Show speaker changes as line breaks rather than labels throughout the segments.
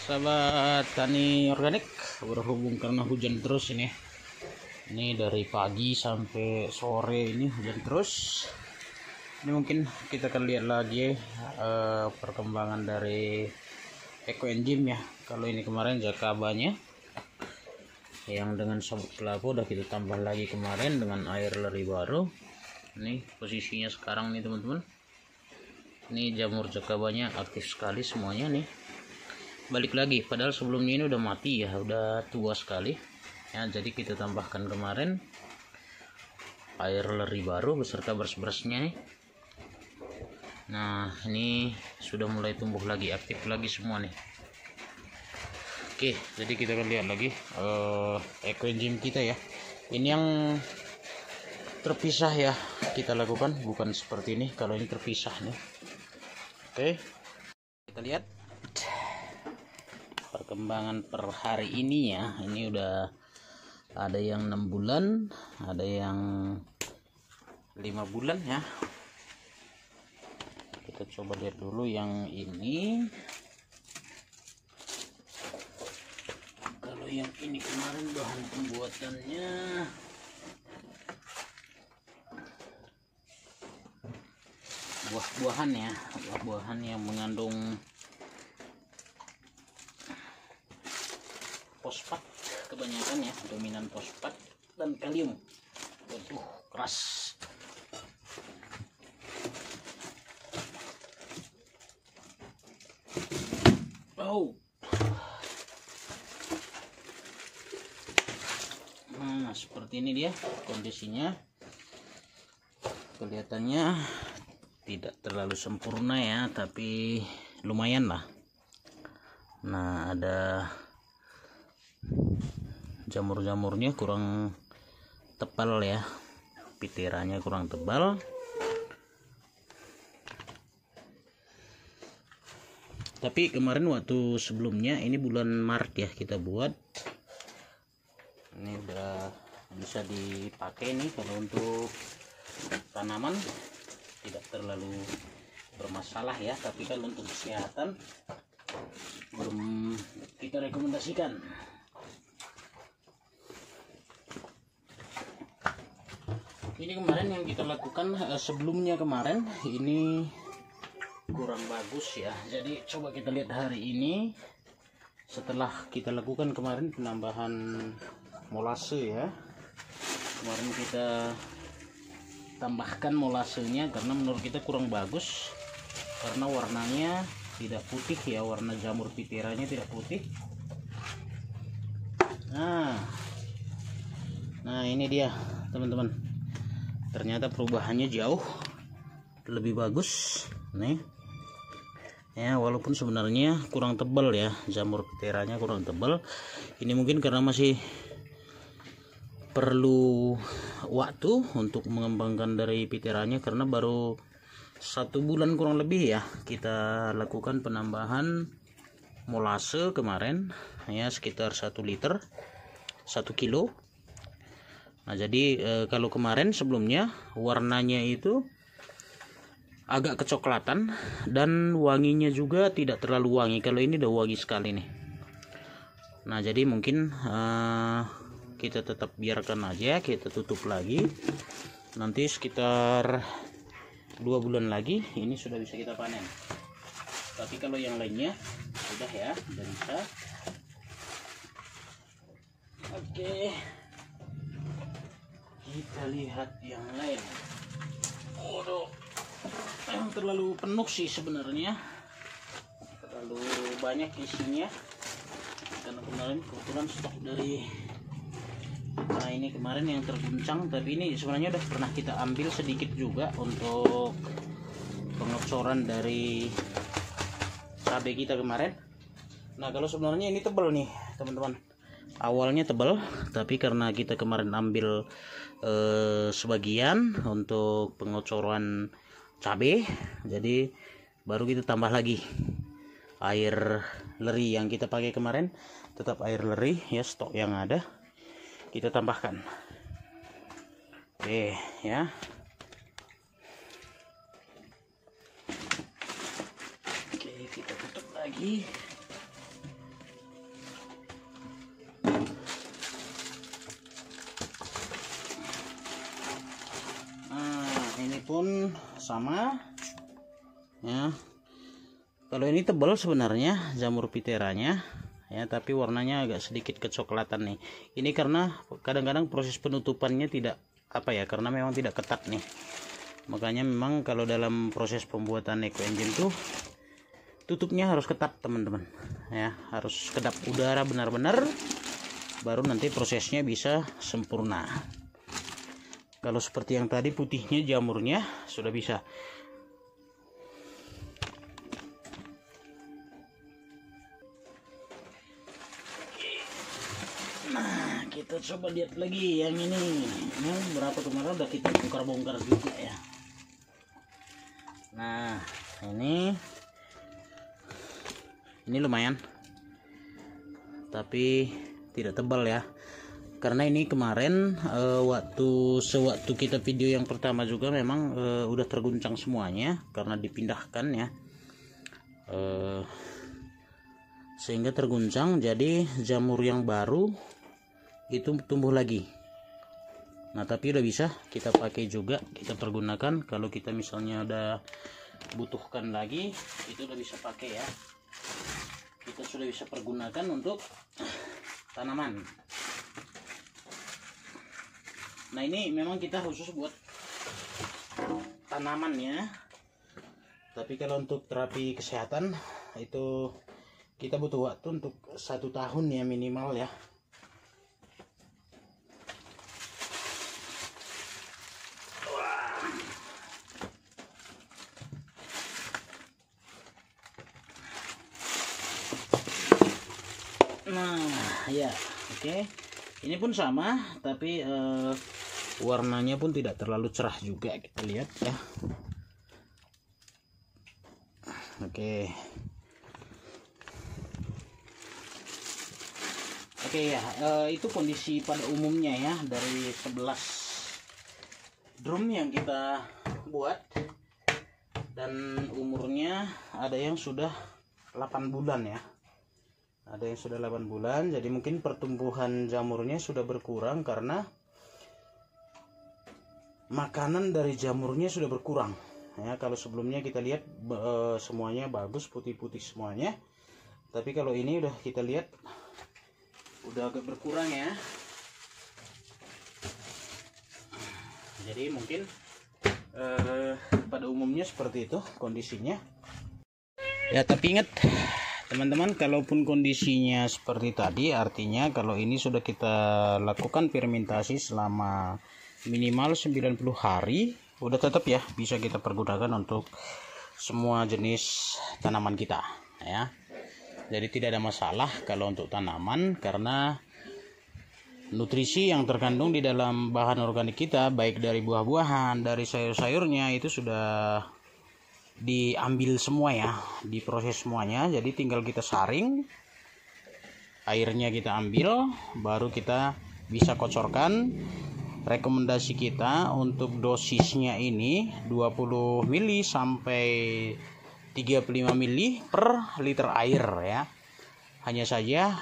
Sahabat tani organik, berhubung karena hujan terus ini dari pagi sampai sore ini hujan terus. Ini mungkin kita akan lihat lagi perkembangan dari ekoenzim ya. Kalau ini kemarin jakabanya yang dengan sabut kelapa udah kita tambah lagi kemarin dengan air leri baru. Ini posisinya sekarang nih teman-teman. Ini jamur jakabanya aktif sekali semuanya nih. Balik lagi, padahal sebelumnya ini udah mati ya, udah tua sekali ya. Jadi kita tambahkan kemarin air leri baru beserta beras-berasnya nih. Nah ini sudah mulai tumbuh lagi, aktif lagi semua nih. Oke, jadi kita akan lihat lagi ekoenzim kita ya. Ini yang terpisah ya kita lakukan, bukan seperti ini. Kalau ini terpisah nih. Oke, kita lihat perkembangan per hari ini ya. Ini udah ada yang 6 bulan, ada yang 5 bulan ya. Kita coba lihat dulu yang ini. Kalau yang ini kemarin bahan pembuatannya buah-buahan ya, buah-buahan yang mengandung fosfat kebanyakan ya, dominan fosfat dan kalium. Waduh, keras. Oh. Nah, seperti ini dia kondisinya. Kelihatannya tidak terlalu sempurna ya, tapi lumayan lah. Nah, ada jamur-jamurnya kurang tebal ya, pitiranya kurang tebal. Tapi kemarin waktu sebelumnya, ini bulan Maret ya kita buat. Ini udah bisa dipakai nih kalau untuk tanaman, tidak terlalu bermasalah ya. Tapi kalau untuk kesehatan belum kita rekomendasikan. Ini kemarin yang kita lakukan sebelumnya kemarin ini kurang bagus ya. Jadi coba kita lihat hari ini setelah kita lakukan kemarin penambahan molase ya. Kemarin kita tambahkan molasenya karena menurut kita kurang bagus, karena warnanya tidak putih ya, warna jamur pitiranya tidak putih. Nah ini dia teman-teman, ternyata perubahannya jauh lebih bagus nih ya, walaupun sebenarnya kurang tebal ya, jamur pitiranya kurang tebal. Ini mungkin karena masih perlu waktu untuk mengembangkan dari pitiranya, karena baru 1 bulan kurang lebih ya kita lakukan penambahan molase kemarin ya, sekitar 1 liter 1 kilo. Nah jadi kalau kemarin sebelumnya warnanya itu agak kecoklatan dan wanginya juga tidak terlalu wangi. Kalau ini udah wangi sekali nih. Nah jadi mungkin kita tetap biarkan aja, kita tutup lagi. Nanti sekitar 2 bulan lagi ini sudah bisa kita panen. Tapi kalau yang lainnya sudah ya, sudah bisa. Oke, kita lihat yang lain. Waduh, yang terlalu penuh sih sebenarnya, terlalu banyak isinya karena kemarin kebetulan stok dari, nah ini kemarin yang terguncang. Tapi ini sebenarnya udah pernah kita ambil sedikit juga untuk pengocoran dari cabai kita kemarin. Nah kalau sebenarnya ini tebal nih teman-teman, awalnya tebal, tapi karena kita kemarin ambil sebagian untuk pengocoran cabai, jadi baru kita tambah lagi air leri yang kita pakai kemarin. Tetap air leri ya, stok yang ada kita tambahkan. Oke ya, oke kita tutup lagi. pun sama ya. Kalau ini tebal sebenarnya jamur piteranya ya, tapi warnanya agak sedikit kecoklatan nih. Ini karena kadang-kadang proses penutupannya tidak karena memang tidak ketat nih. Makanya memang kalau dalam proses pembuatan eco engine tuh tutupnya harus ketat teman-teman ya, harus kedap udara benar-benar, baru nanti prosesnya bisa sempurna. Kalau seperti yang tadi putihnya jamurnya sudah bisa. Nah, kita coba lihat lagi yang ini. Ini berapa kemarin udah kita bongkar-bongkar juga ya. Nah, ini lumayan. Tapi tidak tebal ya. Karena ini kemarin sewaktu kita video yang pertama juga memang udah terguncang semuanya karena dipindahkan ya. Sehingga terguncang, jadi jamur yang baru itu tumbuh lagi. Nah, tapi udah bisa kita pakai juga, kita pergunakan. Kalau kita misalnya udah butuhkan lagi, itu udah bisa pakai ya. Kita sudah bisa pergunakan untuk tanaman. Nah, ini memang kita khusus buat tanaman ya. Tapi kalau untuk terapi kesehatan itu kita butuh waktu untuk 1 tahun ya minimal ya. Nah ya, oke. Ini pun sama, tapi warnanya pun tidak terlalu cerah juga, kita lihat ya. Oke ya, itu kondisi pada umumnya ya dari 11 drum yang kita buat, dan umurnya ada yang sudah 8 bulan ya. Ada yang sudah 8 bulan, jadi mungkin pertumbuhan jamurnya sudah berkurang karena makanan dari jamurnya sudah berkurang ya. Kalau sebelumnya kita lihat semuanya bagus, putih-putih semuanya, tapi kalau ini udah kita lihat udah agak berkurang ya. Jadi mungkin pada umumnya seperti itu kondisinya ya. Tapi ingat teman-teman, kalaupun kondisinya seperti tadi, artinya kalau ini sudah kita lakukan fermentasi selama minimal 90 hari, udah tetap ya bisa kita pergunakan untuk semua jenis tanaman kita ya. Jadi tidak ada masalah kalau untuk tanaman, karena nutrisi yang terkandung di dalam bahan organik kita, baik dari buah-buahan, dari sayur-sayurnya, itu sudah diambil semua ya, diproses semuanya. Jadi tinggal kita saring, airnya kita ambil, baru kita bisa kocorkan. Rekomendasi kita untuk dosisnya ini 20 ml sampai 35 ml per liter air ya. Hanya saja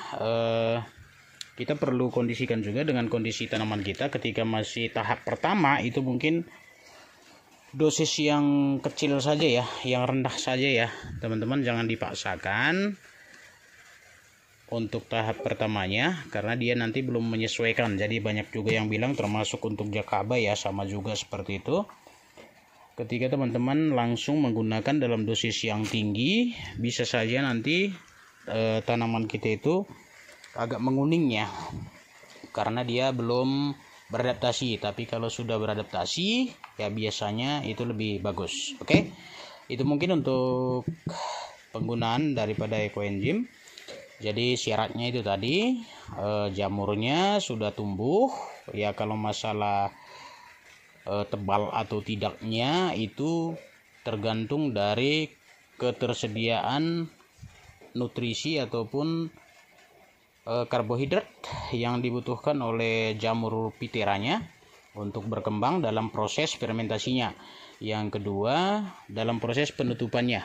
kita perlu kondisikan juga dengan kondisi tanaman kita. Ketika masih tahap pertama itu mungkin dosis yang kecil saja ya, yang rendah saja ya teman-teman, jangan dipaksakan untuk tahap pertamanya karena dia nanti belum menyesuaikan. Jadi banyak juga yang bilang, termasuk untuk jakaba ya, sama juga seperti itu. Ketika teman-teman langsung menggunakan dalam dosis yang tinggi, bisa saja nanti tanaman kita itu agak menguning ya, karena dia belum beradaptasi. Tapi kalau sudah beradaptasi ya biasanya itu lebih bagus. Oke, itu mungkin untuk penggunaan daripada eco engine. Jadi syaratnya itu tadi, jamurnya sudah tumbuh ya. Kalau masalah tebal atau tidaknya itu tergantung dari ketersediaan nutrisi ataupun karbohidrat yang dibutuhkan oleh jamur piteranya untuk berkembang dalam proses fermentasinya. Yang kedua, dalam proses penutupannya.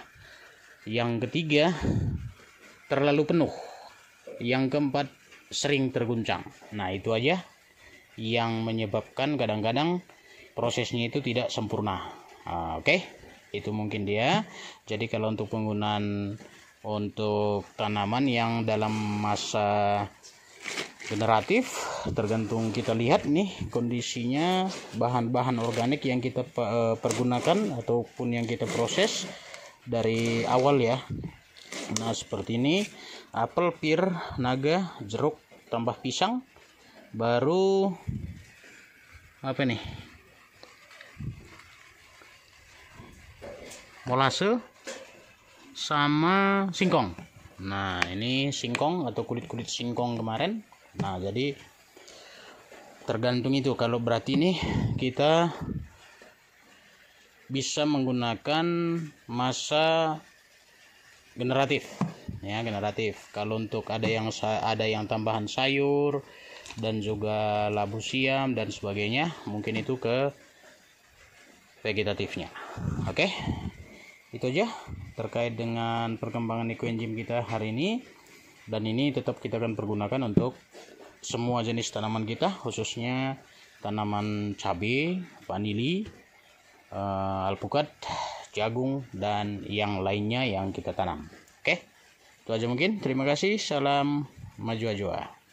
Yang ketiga, terlalu penuh. Yang keempat, sering terguncang. Nah, itu aja yang menyebabkan kadang-kadang prosesnya itu tidak sempurna Oke, itu mungkin dia. Jadi kalau untuk penggunaan untuk tanaman yang dalam masa generatif, tergantung kita lihat nih kondisinya, bahan-bahan organik yang kita pergunakan ataupun yang kita proses dari awal ya. Nah seperti ini, apel, pir, naga, jeruk, tambah pisang, baru apa nih, molase sama singkong. Nah ini singkong atau kulit-kulit singkong kemarin. Nah jadi tergantung itu. Kalau berarti ini kita bisa menggunakan masa generatif ya, generatif. Kalau untuk ada yang tambahan sayur dan juga labu siam dan sebagainya, mungkin itu ke vegetatifnya. Oke, itu aja terkait dengan perkembangan ekoenzim kita hari ini. Dan ini tetap kita akan pergunakan untuk semua jenis tanaman kita, khususnya tanaman cabai, vanili, alpukat, jagung, dan yang lainnya yang kita tanam. Oke, itu aja mungkin. Terima kasih. Salam maju-ajua.